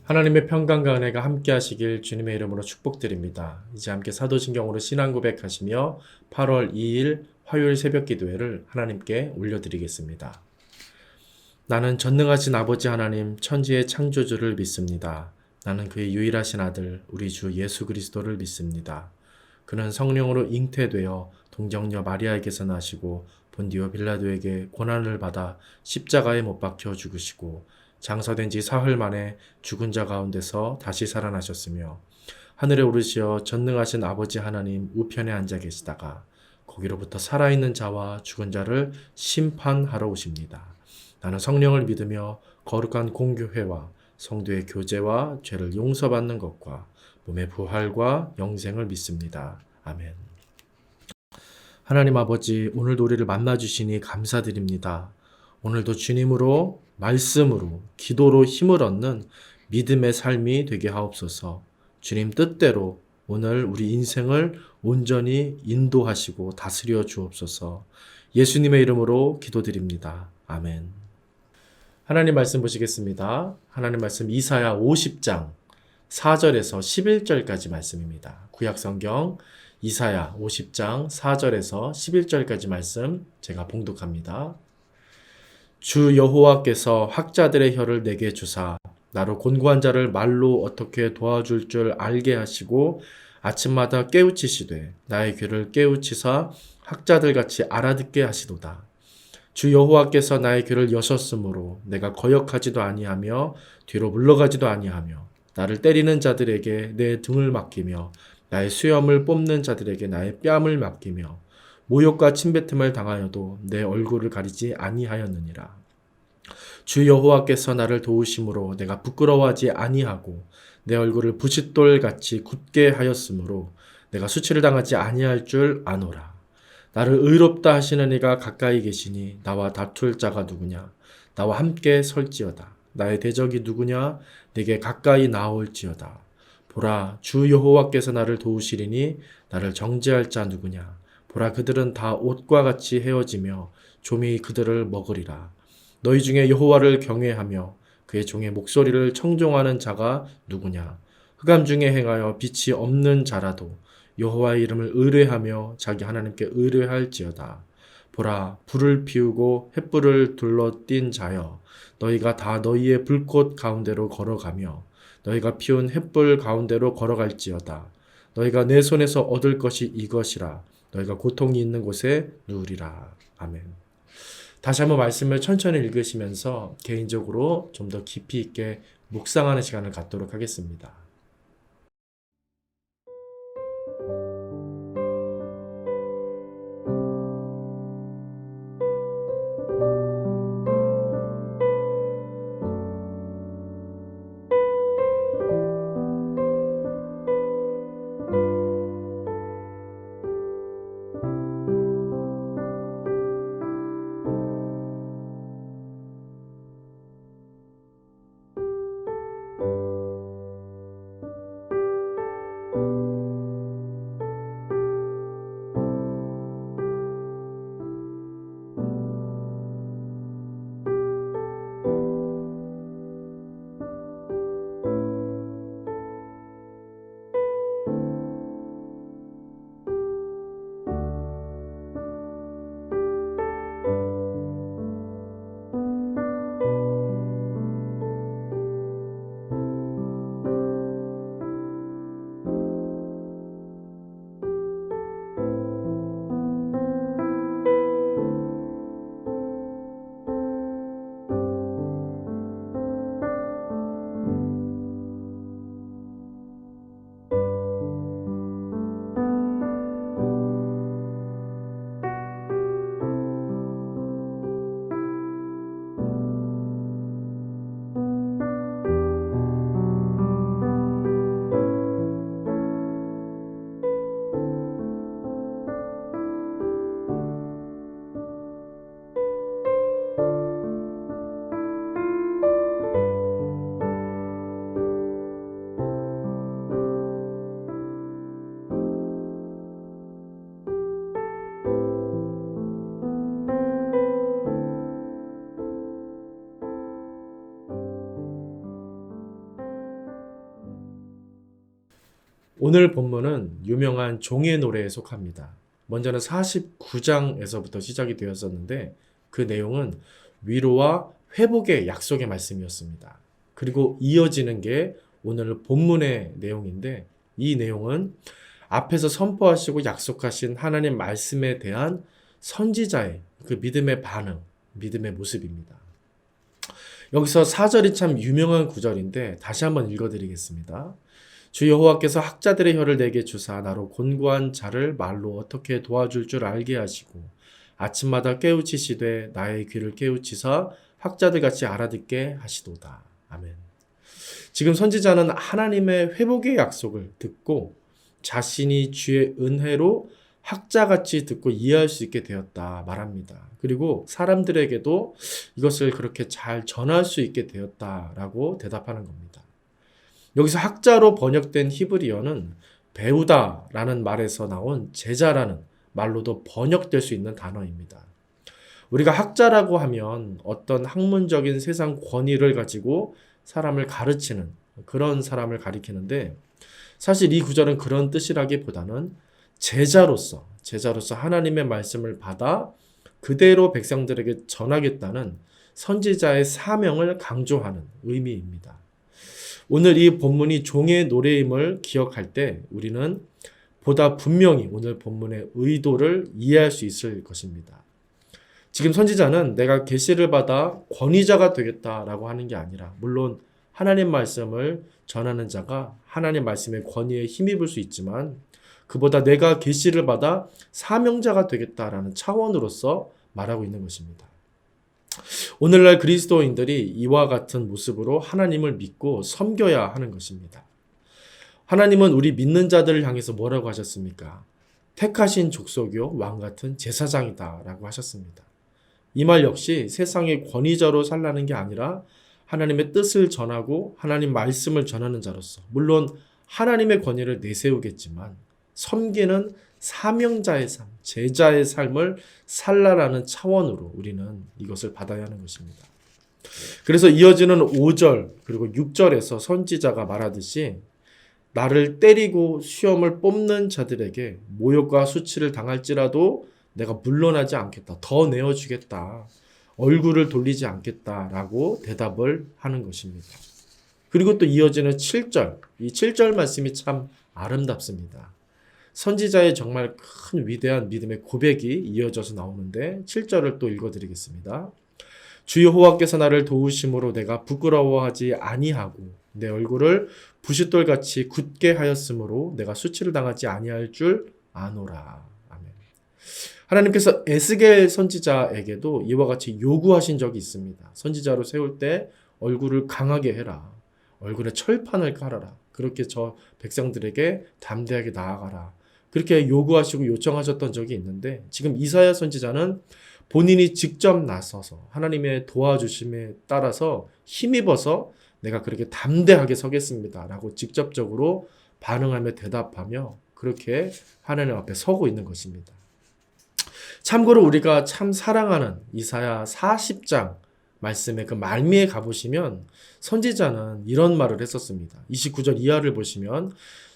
하나님의 평강과 은혜가 함께 하시길 주님의 이름으로 축복드립니다. 이제 함께 사도신경으로 신앙 고백하시며 8월 2일 화요일 새벽 기도회를 하나님께 올려드리겠습니다. 나는 전능하신 아버지 하나님 천지의 창조주를 믿습니다. 나는 그의 유일하신 아들 우리 주 예수 그리스도를 믿습니다. 그는 성령으로 잉태되어 동정녀 마리아에게서 나시고 본디오 빌라도에게 고난을 받아 십자가에 못 박혀 죽으시고 장사된 지 사흘 만에 죽은 자 가운데서 다시 살아나셨으며 하늘에 오르시어 전능하신 아버지 하나님 우편에 앉아 계시다가 거기로부터 살아있는 자와 죽은 자를 심판하러 오십니다. 나는 성령을 믿으며 거룩한 공교회와 성도의 교제와 죄를 용서받는 것과 몸의 부활과 영생을 믿습니다. 아멘. 하나님 아버지, 오늘도 우리를 만나주시니 감사드립니다. 오늘도 주님으로, 말씀으로, 기도로 힘을 얻는 믿음의 삶이 되게 하옵소서. 주님 뜻대로 오늘 우리 인생을 온전히 인도하시고 다스려 주옵소서. 예수님의 이름으로 기도드립니다. 아멘. 하나님 말씀 보시겠습니다. 하나님 말씀 이사야 50장 4절에서 11절까지 말씀입니다. 구약성경 이사야 50장 4절에서 11절까지 말씀 제가 봉독합니다. 주 여호와께서 학자들의 혀를 내게 주사 나로 곤고한 자를 말로 어떻게 도와줄 줄 알게 하시고 아침마다 깨우치시되 나의 귀를 깨우치사 학자들같이 알아듣게 하시도다. 주 여호와께서 나의 귀를 여셨으므로 내가 거역하지도 아니하며 뒤로 물러가지도 아니하며 나를 때리는 자들에게 내 등을 맡기며 나의 수염을 뽑는 자들에게 나의 뺨을 맡기며 모욕과 침뱉음을 당하여도 내 얼굴을 가리지 아니하였느니라. 주 여호와께서 나를 도우심으로 내가 부끄러워하지 아니하고 내 얼굴을 부싯돌같이 굳게 하였으므로 내가 수치를 당하지 아니할 줄 아노라. 나를 의롭다 하시는 이가 가까이 계시니 나와 다툴 자가 누구냐? 나와 함께 설지어다. 나의 대적이 누구냐? 내게 가까이 나올지어다. 보라, 주 여호와께서 나를 도우시리니 나를 정죄할 자 누구냐? 보라, 그들은 다 옷과 같이 헤어지며 좀이 그들을 먹으리라. 너희 중에 여호와를 경외하며 그의 종의 목소리를 청종하는 자가 누구냐? 흑암 중에 행하여 빛이 없는 자라도 여호와의 이름을 의뢰하며 자기 하나님께 의뢰할지어다. 보라, 불을 피우고 횃불을 둘러띈 자여, 너희가 다 너희의 불꽃 가운데로 걸어가며 너희가 피운 횃불 가운데로 걸어갈지어다. 너희가 내 손에서 얻을 것이 이것이라. 너희가 고통이 있는 곳에 누우리라. 아멘. 다시 한번 말씀을 천천히 읽으시면서 개인적으로 좀 더 깊이 있게 묵상하는 시간을 갖도록 하겠습니다. 오늘 본문은 유명한 종의 노래에 속합니다. 먼저는 49장에서부터 시작이 되었었는데 그 내용은 위로와 회복의 약속의 말씀이었습니다. 그리고 이어지는 게 오늘 본문의 내용인데 이 내용은 앞에서 선포하시고 약속하신 하나님 말씀에 대한 선지자의 그 믿음의 반응, 믿음의 모습입니다. 여기서 4절이 참 유명한 구절인데 다시 한번 읽어드리겠습니다. 주 여호와께서 학자들의 혀를 내게 주사 나로 곤고한 자를 말로 어떻게 도와줄 줄 알게 하시고 아침마다 깨우치시되 나의 귀를 깨우치사 학자들 같이 알아듣게 하시도다. 아멘. 지금 선지자는 하나님의 회복의 약속을 듣고 자신이 주의 은혜로 학자같이 듣고 이해할 수 있게 되었다 말합니다. 그리고 사람들에게도 이것을 그렇게 잘 전할 수 있게 되었다라고 대답하는 겁니다. 여기서 학자로 번역된 히브리어는 배우다라는 말에서 나온 제자라는 말로도 번역될 수 있는 단어입니다. 우리가 학자라고 하면 어떤 학문적인 세상 권위를 가지고 사람을 가르치는 그런 사람을 가리키는데 사실 이 구절은 그런 뜻이라기보다는 제자로서 하나님의 말씀을 받아 그대로 백성들에게 전하겠다는 선지자의 사명을 강조하는 의미입니다. 오늘 이 본문이 종의 노래임을 기억할 때 우리는 보다 분명히 오늘 본문의 의도를 이해할 수 있을 것입니다. 지금 선지자는 내가 계시를 받아 권위자가 되겠다라고 하는 게 아니라 물론 하나님 말씀을 전하는 자가 하나님 말씀의 권위에 힘입을 수 있지만 그보다 내가 계시를 받아 사명자가 되겠다라는 차원으로서 말하고 있는 것입니다. 오늘날 그리스도인들이 이와 같은 모습으로 하나님을 믿고 섬겨야 하는 것입니다. 하나님은 우리 믿는 자들을 향해서 뭐라고 하셨습니까? 택하신 족속이요 왕 같은 제사장이다 라고 하셨습니다. 이 말 역시 세상의 권위자로 살라는 게 아니라 하나님의 뜻을 전하고 하나님 말씀을 전하는 자로서 물론 하나님의 권위를 내세우겠지만 섬기는 사명자의 삶, 제자의 삶을 살라라는 차원으로 우리는 이것을 받아야 하는 것입니다. 그래서 이어지는 5절 그리고 6절에서 선지자가 말하듯이 나를 때리고 수염을 뽑는 자들에게 모욕과 수치를 당할지라도 내가 물러나지 않겠다. 더 내어주겠다. 얼굴을 돌리지 않겠다라고 대답을 하는 것입니다. 그리고 또 이어지는 7절. 이 7절 말씀이 참 아름답습니다. 선지자의 정말 큰 위대한 믿음의 고백이 이어져서 나오는데 7절을 또 읽어드리겠습니다. 주 여호와께서 나를 도우심으로 내가 부끄러워하지 아니하고 내 얼굴을 부싯돌같이 굳게 하였으므로 내가 수치를 당하지 아니할 줄 아노라. 아멘. 하나님께서 에스겔 선지자에게도 이와 같이 요구하신 적이 있습니다. 선지자로 세울 때 얼굴을 강하게 해라. 얼굴에 철판을 깔아라. 그렇게 저 백성들에게 담대하게 나아가라. 그렇게 요구하시고 요청하셨던 적이 있는데 지금 이사야 선지자는 본인이 직접 나서서 하나님의 도와주심에 따라서 힘입어서 내가 그렇게 담대하게 서겠습니다 라고 직접적으로 반응하며 대답하며 그렇게 하나님 앞에 서고 있는 것입니다. 참고로 우리가 참 사랑하는 이사야 40장 말씀의 그 말미에 가보시면 선지자는 이런 말을 했었습니다. 29절 이하를 보시면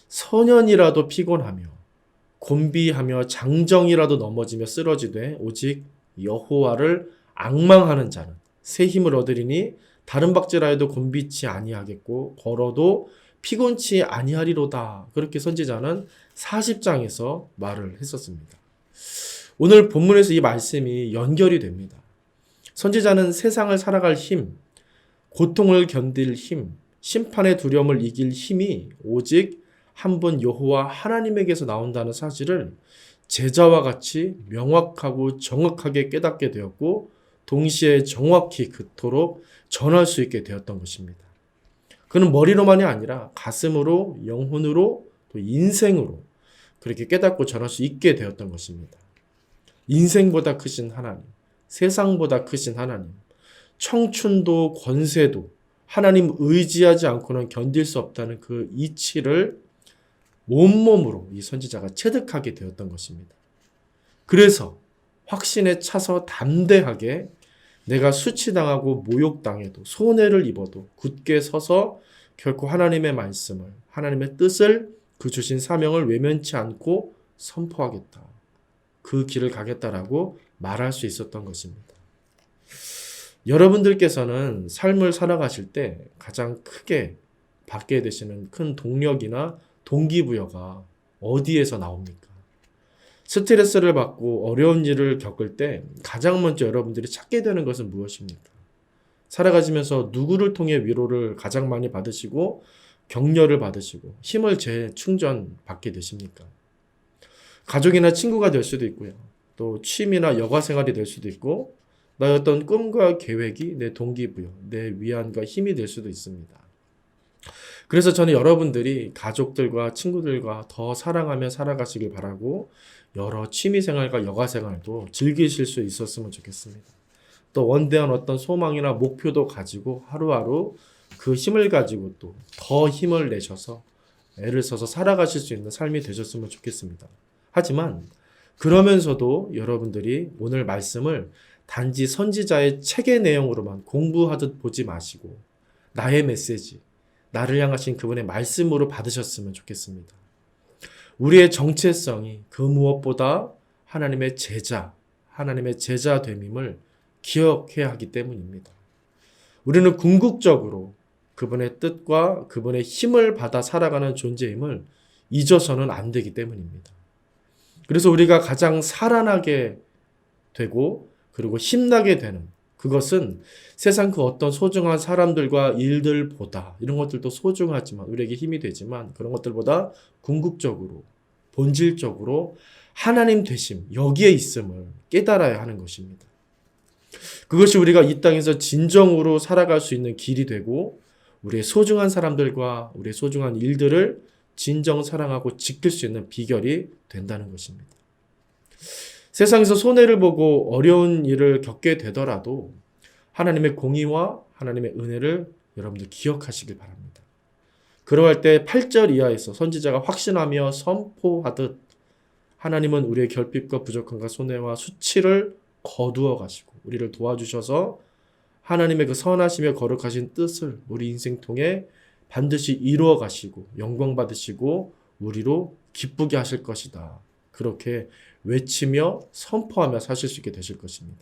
소년이라도 피곤하며 곤비하며 장정이라도 넘어지며 쓰러지되 오직 여호와를 앙망하는 자는 새 힘을 얻으리니 다른 박질하여도 곤비치 아니하겠고 걸어도 피곤치 아니하리로다. 그렇게 선지자는 40장에서 말을 했었습니다. 오늘 본문에서 이 말씀이 연결이 됩니다. 선지자는 세상을 살아갈 힘, 고통을 견딜 힘, 심판의 두려움을 이길 힘이 오직 한 분 여호와 하나님에게서 나온다는 사실을 제자와 같이 명확하고 정확하게 깨닫게 되었고 동시에 정확히 그토록 전할 수 있게 되었던 것입니다. 그는 머리로만이 아니라 가슴으로, 영혼으로, 또 인생으로 그렇게 깨닫고 전할 수 있게 되었던 것입니다. 인생보다 크신 하나님, 세상보다 크신 하나님, 청춘도 권세도 하나님 의지하지 않고는 견딜 수 없다는 그 이치를 온몸으로 이 선지자가 체득하게 되었던 것입니다. 그래서 확신에 차서 담대하게 내가 수치당하고 모욕당해도 손해를 입어도 굳게 서서 결코 하나님의 말씀을 하나님의 뜻을 그 주신 사명을 외면치 않고 선포하겠다. 그 길을 가겠다라고 말할 수 있었던 것입니다. 여러분들께서는 삶을 살아가실 때 가장 크게 받게 되시는 큰 동력이나 동기부여가 어디에서 나옵니까? 스트레스를 받고 어려운 일을 겪을 때 가장 먼저 여러분들이 찾게 되는 것은 무엇입니까? 살아가시면서 누구를 통해 위로를 가장 많이 받으시고 격려를 받으시고 힘을 재충전받게 되십니까? 가족이나 친구가 될 수도 있고요. 또 취미나 여가 생활이 될 수도 있고 나의 어떤 꿈과 계획이 내 동기부여, 내 위안과 힘이 될 수도 있습니다. 그래서 저는 여러분들이 가족들과 친구들과 더 사랑하며 살아가시길 바라고 여러 취미생활과 여가생활도 즐기실 수 있었으면 좋겠습니다. 또 원대한 어떤 소망이나 목표도 가지고 하루하루 그 힘을 가지고 또 더 힘을 내셔서 애를 써서 살아가실 수 있는 삶이 되셨으면 좋겠습니다. 하지만 그러면서도 여러분들이 오늘 말씀을 단지 선지자의 책의 내용으로만 공부하듯 보지 마시고 나의 메시지, 나를 향하신 그분의 말씀으로 받으셨으면 좋겠습니다. 우리의 정체성이 그 무엇보다 하나님의 제자됨임을 기억해야 하기 때문입니다. 우리는 궁극적으로 그분의 뜻과 그분의 힘을 받아 살아가는 존재임을 잊어서는 안 되기 때문입니다. 그래서 우리가 가장 살아나게 되고 그리고 힘나게 되는 그것은 세상 그 어떤 소중한 사람들과 일들보다 이런 것들도 소중하지만 우리에게 힘이 되지만 그런 것들보다 궁극적으로 본질적으로 하나님 되심 여기에 있음을 깨달아야 하는 것입니다. 그것이 우리가 이 땅에서 진정으로 살아갈 수 있는 길이 되고 우리의 소중한 사람들과 우리의 소중한 일들을 진정 사랑하고 지킬 수 있는 비결이 된다는 것입니다. 세상에서 손해를 보고 어려운 일을 겪게 되더라도 하나님의 공의와 하나님의 은혜를 여러분들 기억하시길 바랍니다. 그러할 때 8절 이하에서 선지자가 확신하며 선포하듯 하나님은 우리의 결핍과 부족함과 손해와 수치를 거두어 가시고 우리를 도와주셔서 하나님의 그 선하시며 거룩하신 뜻을 우리 인생 통해 반드시 이루어 가시고 영광 받으시고 우리로 기쁘게 하실 것이다. 그렇게 외치며 선포하며 사실 수 있게 되실 것입니다.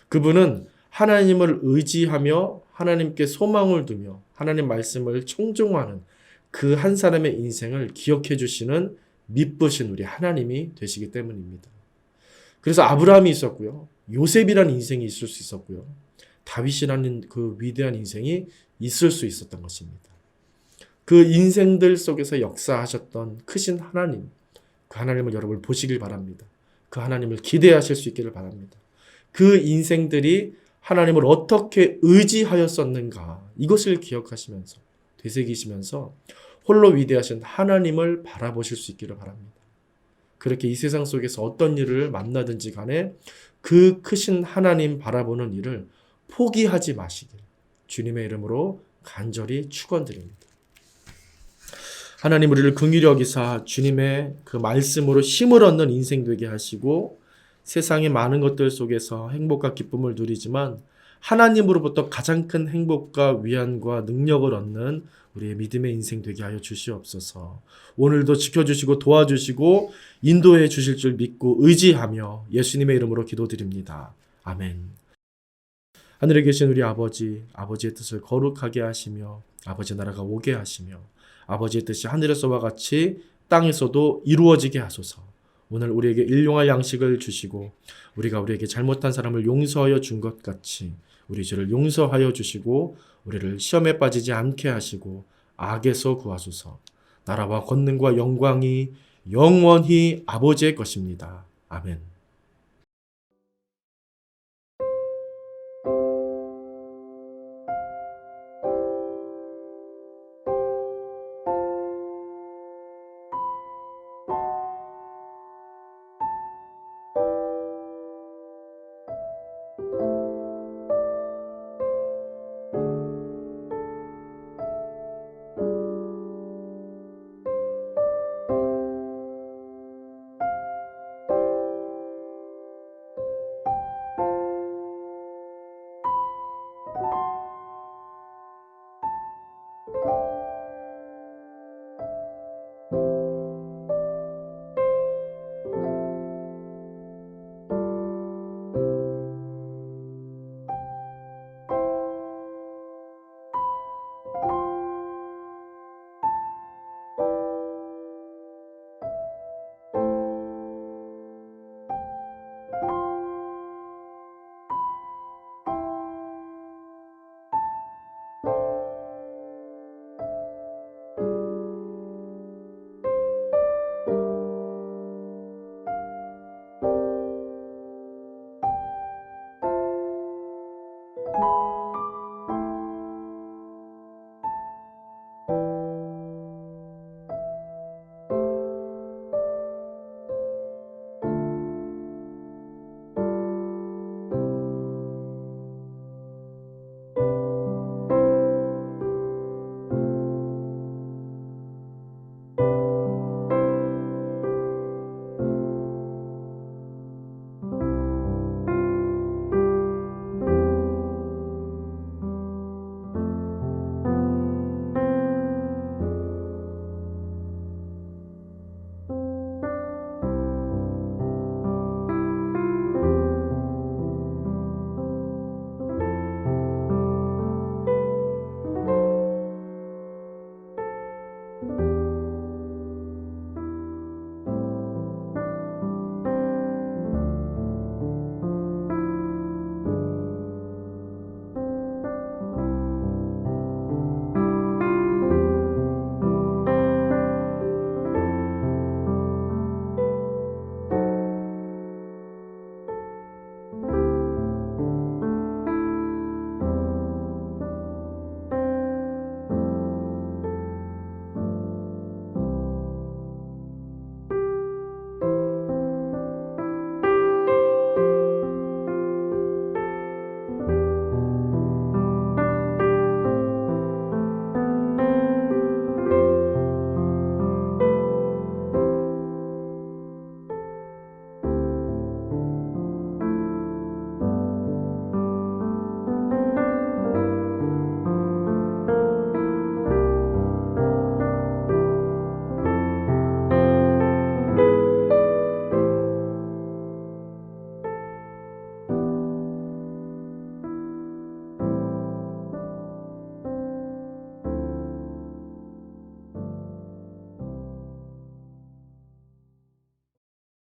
그분은 하나님을 의지하며 하나님께 소망을 두며 하나님 말씀을 청종하는 그 한 사람의 인생을 기억해 주시는 미쁘신 우리 하나님이 되시기 때문입니다. 그래서 아브라함이 있었고요. 요셉이라는 인생이 있을 수 있었고요. 다윗이라는 그 위대한 인생이 있을 수 있었던 것입니다. 그 인생들 속에서 역사하셨던 크신 하나님, 그 하나님을 여러분 보시길 바랍니다. 그 하나님을 기대하실 수 있기를 바랍니다. 그 인생들이 하나님을 어떻게 의지하였었는가 이것을 기억하시면서 되새기시면서 홀로 위대하신 하나님을 바라보실 수 있기를 바랍니다. 그렇게 이 세상 속에서 어떤 일을 만나든지 간에 그 크신 하나님 바라보는 일을 포기하지 마시길 주님의 이름으로 간절히 축원드립니다. 하나님 우리를 긍휼히 여기사 주님의 그 말씀으로 힘을 얻는 인생 되게 하시고 세상의 많은 것들 속에서 행복과 기쁨을 누리지만 하나님으로부터 가장 큰 행복과 위안과 능력을 얻는 우리의 믿음의 인생 되게 하여 주시옵소서. 오늘도 지켜주시고 도와주시고 인도해 주실 줄 믿고 의지하며 예수님의 이름으로 기도드립니다. 아멘. 하늘에 계신 우리 아버지, 아버지의 뜻을 거룩하게 하시며 아버지 나라가 오게 하시며 아버지의 뜻이 하늘에서와 같이 땅에서도 이루어지게 하소서. 오늘 우리에게 일용할 양식을 주시고 우리가 우리에게 잘못한 사람을 용서하여 준 것 같이 우리 죄를 용서하여 주시고 우리를 시험에 빠지지 않게 하시고 악에서 구하소서. 나라와 권능과 영광이 영원히 아버지의 것입니다. 아멘.